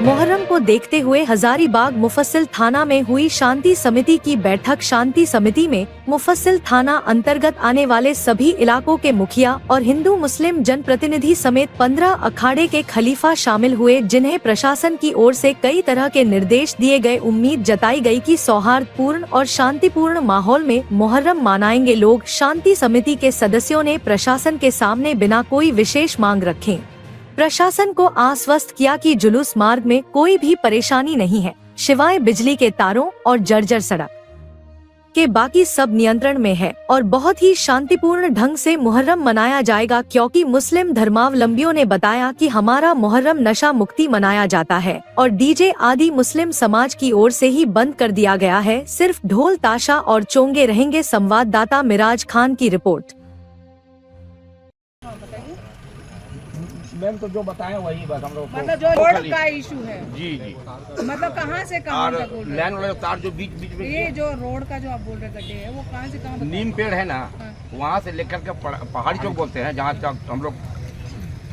मुहर्रम को देखते हुए हजारीबाग मुफस्सिल थाना में हुई शांति समिति की बैठक। शांति समिति में मुफस्सिल थाना अंतर्गत आने वाले सभी इलाकों के मुखिया और हिंदू मुस्लिम जनप्रतिनिधि समेत 15 अखाड़े के खलीफा शामिल हुए, जिन्हें प्रशासन की ओर से कई तरह के निर्देश दिए गए। उम्मीद जताई गई कि सौहार्दपूर्ण और शांतिपूर्ण माहौल में मुहर्रम मनाएंगे लोग। शांति समिति के सदस्यों ने प्रशासन के सामने बिना कोई विशेष मांग रखे प्रशासन को आश्वस्त किया कि जुलूस मार्ग में कोई भी परेशानी नहीं है, सिवाय बिजली के तारों और जर्जर सड़क के बाकी सब नियंत्रण में है और बहुत ही शांतिपूर्ण ढंग से मुहर्रम मनाया जाएगा। क्योंकि मुस्लिम धर्मावलंबियों ने बताया कि हमारा मुहर्रम नशा मुक्ति मनाया जाता है और डीजे आदि मुस्लिम समाज की ओर से ही बंद कर दिया गया है, सिर्फ ढोल ताशा और चोंगे रहेंगे। संवाददाता मिराज खान की रिपोर्ट। मैम तो जो बताएं वही बस हम लोग मतलब जो रोड का इशू है। जी जी, मतलब कहाँ से कहाँ तक बोल रहे लाइन वाले तार जो बीच बीच में ये जो रोड का जो आप बोल रहे गड्ढे है वो कहाँ से कहाँ तक? नीम पेड़ है ना, हाँ। वहाँ से लेकर के पहाड़ी चौक बोलते हैं, जहाँ तक हम लोग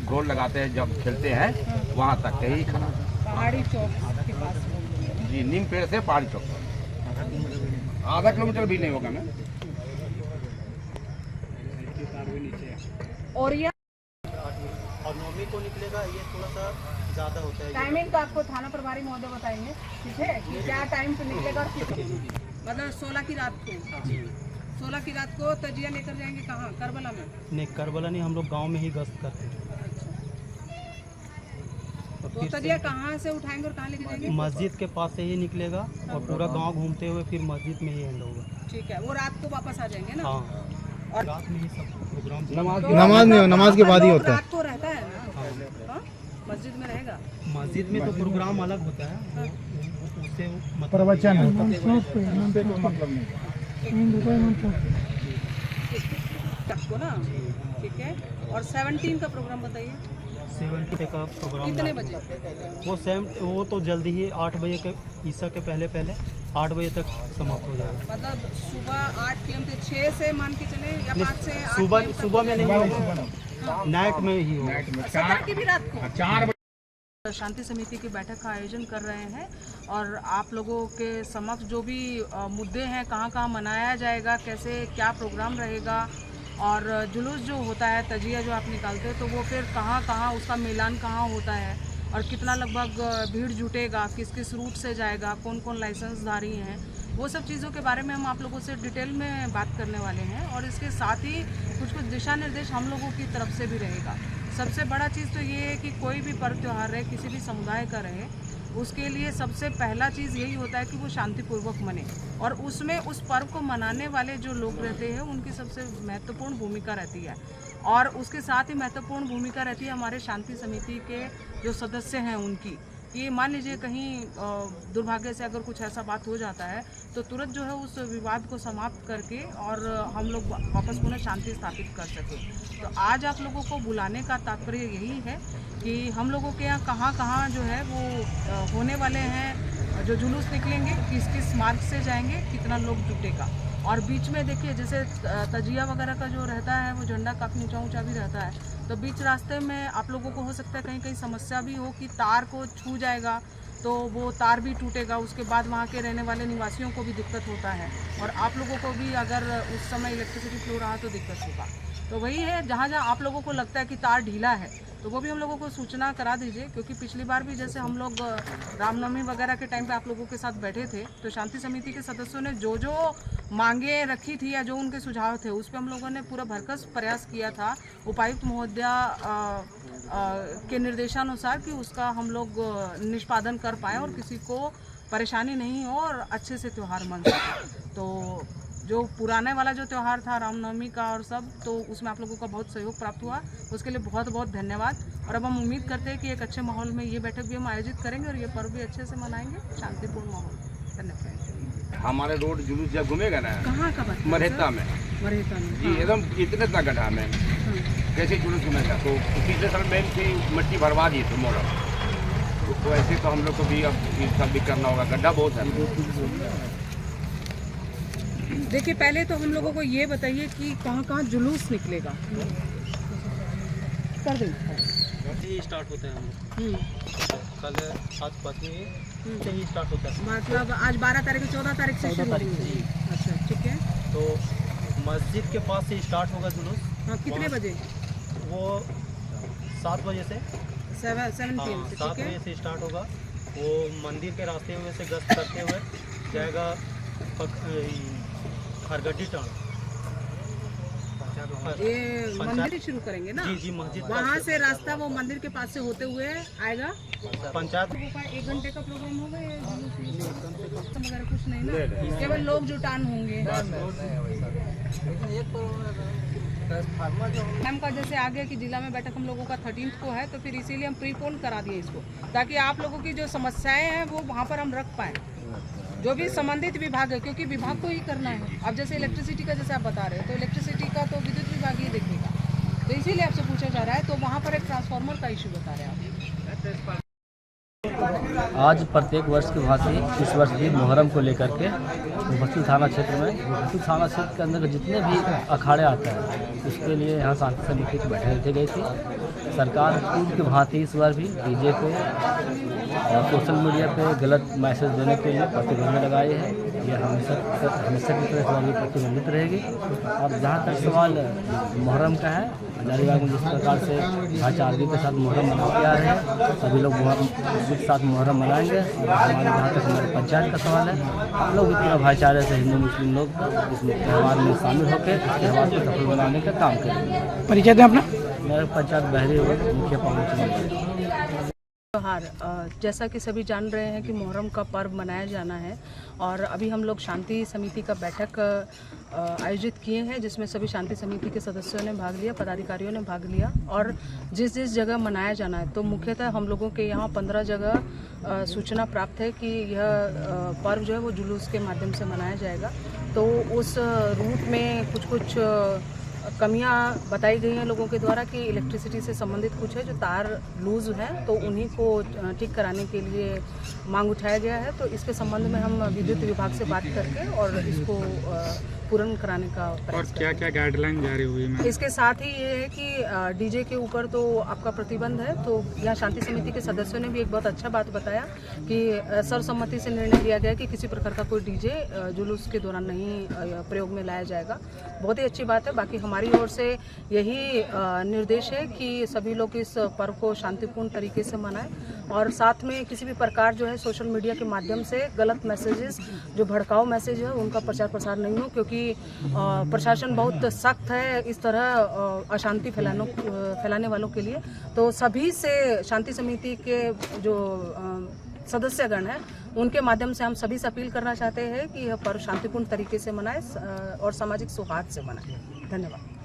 गोल लगाते हैं जब खेलते हैं, हाँ। वहाँ तक यही खड़ा। पहाड़ी चौक के पास बोल रहे हैं। जी, नीम पेड़ से पहाड़ी चौक आधा किलोमीटर भी नहीं होगा मैम। और ये और 9वीं को निकलेगा, ये थोड़ा सा ज़्यादा होता है। टाइमिंग तो आपको थाना प्रभारी महोदय बताएंगे, ठीक है, कि क्या टाइम पे निकलेगा और किस मतलब 16 की रात को 16 की रात को तजिया लेकर जाएंगे कहाँ? करबला में? नहीं, करबला नहीं, हम लोग गांव में ही गश्त करते हैं। तो तजिया कहाँ से उठाएंगे और कहाँ लेके जाएंगे? मस्जिद के पास से ही निकलेगा और पूरा गांव घूमते हुए फिर मस्जिद में ही एंड होगा। ठीक है, वो रात को वापस आ जाएंगे ना? हाँ, और रात में ही सब प्रोग्राम। नमाज नहीं, नमाज के बाद ही होता है। रात को रहता है ना? हाँ? मस्जिद में रहेगा? मस्जिद में तो प्रोग्राम अलग होता है, उससे प्रवचन को ना, ठीक है। और 17 का प्रोग्राम बताइए। 70 का प्रोग्राम कितने बजे? वो तो जल्दी ही 8 बजे के ईसा के पहले 8 बजे तक समाप्त हो जाएगा। मतलब सुबह 8 PM से 6 से मान के चले या 5 से 8 सुबह में नहीं होगा, नाइट में ही होगा। की भी रात को 4 बजे शांति समिति की बैठक का आयोजन कर रहे हैं और आप लोगों के समक्ष जो भी मुद्दे हैं, कहाँ कहाँ मनाया जाएगा, कैसे क्या प्रोग्राम रहेगा और जुलूस जो होता है, तजिया जो आप निकालते हो, तो वो फिर कहाँ कहाँ उसका मिलान कहाँ होता है और कितना लगभग भीड़ जुटेगा, किस किस रूट से जाएगा, कौन कौन लाइसेंसधारी हैं, वो सब चीज़ों के बारे में हम आप लोगों से डिटेल में बात करने वाले हैं। और इसके साथ ही कुछ कुछ दिशा निर्देश हम लोगों की तरफ से भी रहेगा। सबसे बड़ा चीज़ तो ये है कि कोई भी पर्व त्यौहार रहे, किसी भी समुदाय का रहे, उसके लिए सबसे पहला चीज़ यही होता है कि वो शांतिपूर्वक मने और उसमें उस पर्व को मनाने वाले जो लोग रहते हैं उनकी सबसे महत्वपूर्ण भूमिका रहती है। और उसके साथ ही महत्वपूर्ण भूमिका रहती है हमारे शांति समिति के जो सदस्य हैं उनकी, कि मान लीजिए कहीं दुर्भाग्य से अगर कुछ ऐसा बात हो जाता है तो तुरंत जो है उस विवाद को समाप्त करके और हम लोग वापस पुनः शांति स्थापित कर सकें। तो आज आप लोगों को बुलाने का तात्पर्य यही है कि हम लोगों के यहाँ कहाँ कहाँ जो है वो होने वाले हैं, जो जुलूस निकलेंगे, किस किस मार्ग से जाएंगे, कितना लोग जुटेगा। और बीच में देखिए जैसे तजिया वगैरह का जो रहता है वो झंडा काफ़ी ऊंचा ऊंचा भी रहता है, तो बीच रास्ते में आप लोगों को हो सकता है कहीं कहीं समस्या भी हो कि तार को छू जाएगा तो वो तार भी टूटेगा, उसके बाद वहाँ के रहने वाले निवासियों को भी दिक्कत होता है और आप लोगों को भी अगर उस समय इलेक्ट्रिसिटी फ्लो रहा तो दिक्कत होगा। तो वही है, जहाँ जहाँ आप लोगों को लगता है कि तार ढीला है तो वो भी हम लोगों को सूचना करा दीजिए, क्योंकि पिछली बार भी जैसे हम लोग रामनवमी वगैरह के टाइम पे आप लोगों के साथ बैठे थे तो शांति समिति के सदस्यों ने जो जो मांगे रखी थी या जो उनके सुझाव थे उस पर हम लोगों ने पूरा भरकस प्रयास किया था उपायुक्त महोदया के निर्देशानुसार कि उसका हम लोग निष्पादन कर पाएँ और किसी को परेशानी नहीं हो और अच्छे से त्यौहार मन सके। तो जो पुराने वाला जो त्यौहार था रामनवमी का और सब, तो उसमें आप लोगों का बहुत सहयोग प्राप्त हुआ, उसके लिए बहुत बहुत धन्यवाद। और अब हम उम्मीद करते हैं कि एक अच्छे माहौल में ये बैठक भी हम आयोजित करेंगे और ये पर्व भी अच्छे से मनाएंगे, शांतिपूर्ण माहौल। धन्यवाद। हमारे रोड जुलूस जब घूमेगा ना, कहाँ का बात? मरहेता में जी, एकदम इतने तक गड्ढा में कैसे जुलूस घूमेगा। तो पिछले साल मैम से मिट्टी भरवा दी थी मोड़ा, तो ऐसे तो हम लोग को भी अब इस साल भी करना होगा, गड्ढा बहुत है। देखिए पहले तो हम लोगों को ये बताइए कि कहाँ कहाँ जुलूस निकलेगा। कर दें से ही स्टार्ट होते हैं हम लोग। कल आज पति से ही स्टार्ट होता है। मतलब आज 12 तारीख 14 तारीख से 14 शुरू तारीख होगी। से। अच्छा ठीक है। तो मस्जिद के पास से स्टार्ट होगा जुलूस। हाँ कितने बजे? वो 7 बजे से 7 PM से। 7 ठीक है। बजे से स्टार्ट होगा। वो मंदिर के रास्ते हुए से गश्त करते हुए जाएगा खरगड्डी टाउन। ये मंदिर ही शुरू करेंगे ना? जी जी मस्जिद वहाँ से रास्ता वो मंदिर के पास से होते हुए आएगा। पंचायत 1 घंटे का प्रोग्राम होगा या वगैरह कुछ नहीं ना? केवल लोग जुटान होंगे। मैम का जैसे आ गया कि जिला में बैठक हम लोगों का 13 को है, तो फिर इसीलिए हम प्रीपोन करा दिए इसको, ताकि आप लोगों की जो समस्याएं हैं वो वहाँ पर हम रख पाएँ। जो भी संबंधित विभाग है, क्योंकि विभाग को ही करना है। अब जैसे इलेक्ट्रिसिटी का जैसे आप बता रहे हैं, तो इलेक्ट्रिसिटी का तो विद्युत विभाग ही देखेगा, तो इसीलिए आपसे पूछा जा रहा है। तो वहाँ पर एक ट्रांसफार्मर का इशू बता रहे हैं आप। आज प्रत्येक वर्ष की भांति इस वर्ष भी मुहर्रम को लेकर के मुफस्सिल थाना क्षेत्र में मुफस्सिल थाना क्षेत्र के अंदर जितने भी अखाड़े आते हैं उसके लिए यहाँ शांति समिति की बैठक रखी गई थी। सरकार पूर्व की भांति इस बार भी डीजे पे और सोशल मीडिया पे गलत मैसेज देने के लिए प्रतिबंध लगाए हैं। यह हमेशा की तरह भी प्रतिबंधित रहेगी। और जहाँ तक सवाल मुहर्रम का है, हजारीबाग में जिस प्रकार से भाईचारगी के साथ मुहर्रम मनाते आ रहे हैं, सभी लोग के साथ मुहर्रम मनाएंगे। और हमारे जहाँ तक हमारे पंचायत का सवाल है, हम लोग भी पूरा भाईचारे से हिंदू मुस्लिम लोग इस त्यौहार में शामिल होकर इस त्यौहार को सफल बनाने का काम करेंगे। परिचय दें अपना। मेरा पंचायत बहरी हुआ मुखिया पवन। त्योहार जैसा कि सभी जान रहे हैं कि मुहर्रम का पर्व मनाया जाना है, और अभी हम लोग शांति समिति का बैठक आयोजित किए हैं, जिसमें सभी शांति समिति के सदस्यों ने भाग लिया, पदाधिकारियों ने भाग लिया। और जिस जिस जगह मनाया जाना है, तो मुख्यतः हम लोगों के यहाँ 15 जगह सूचना प्राप्त है कि यह पर्व जो है वो जुलूस के माध्यम से मनाया जाएगा। तो उस रूट में कुछ कमियां बताई गई हैं लोगों के द्वारा कि इलेक्ट्रिसिटी से संबंधित कुछ है जो तार लूज हैं, तो उन्हीं को ठीक कराने के लिए मांग उठाया गया है। तो इसके संबंध में हम विद्युत विभाग से बात करके और इसको पूर्ण कराने का प्रयास। और क्या गाइडलाइन जारी हुई है? इसके साथ ही ये है कि डीजे के ऊपर तो आपका प्रतिबंध है। तो यहाँ शांति समिति के सदस्यों ने भी एक बहुत अच्छा बात बताया कि सर्वसम्मति से निर्णय लिया गया कि किसी प्रकार का कोई डीजे जुलूस के दौरान नहीं प्रयोग में लाया जाएगा। बहुत ही अच्छी बात है। बाकी हमारी ओर से यही निर्देश है कि सभी लोग इस पर्व को शांतिपूर्ण तरीके से मनाएं, और साथ में किसी भी प्रकार जो है सोशल मीडिया के माध्यम से गलत मैसेजेस, जो भड़काऊ मैसेज है, उनका प्रचार प्रसार नहीं हो, क्योंकि प्रशासन बहुत सख्त है इस तरह अशांति फैलाने वालों के लिए। तो सभी से शांति समिति के जो सदस्यगण हैं, उनके माध्यम से हम सभी से अपील करना चाहते हैं कि यह पर्व शांतिपूर्ण तरीके से मनाएं और सामाजिक सौहार्द से मनाएं। धन्यवाद।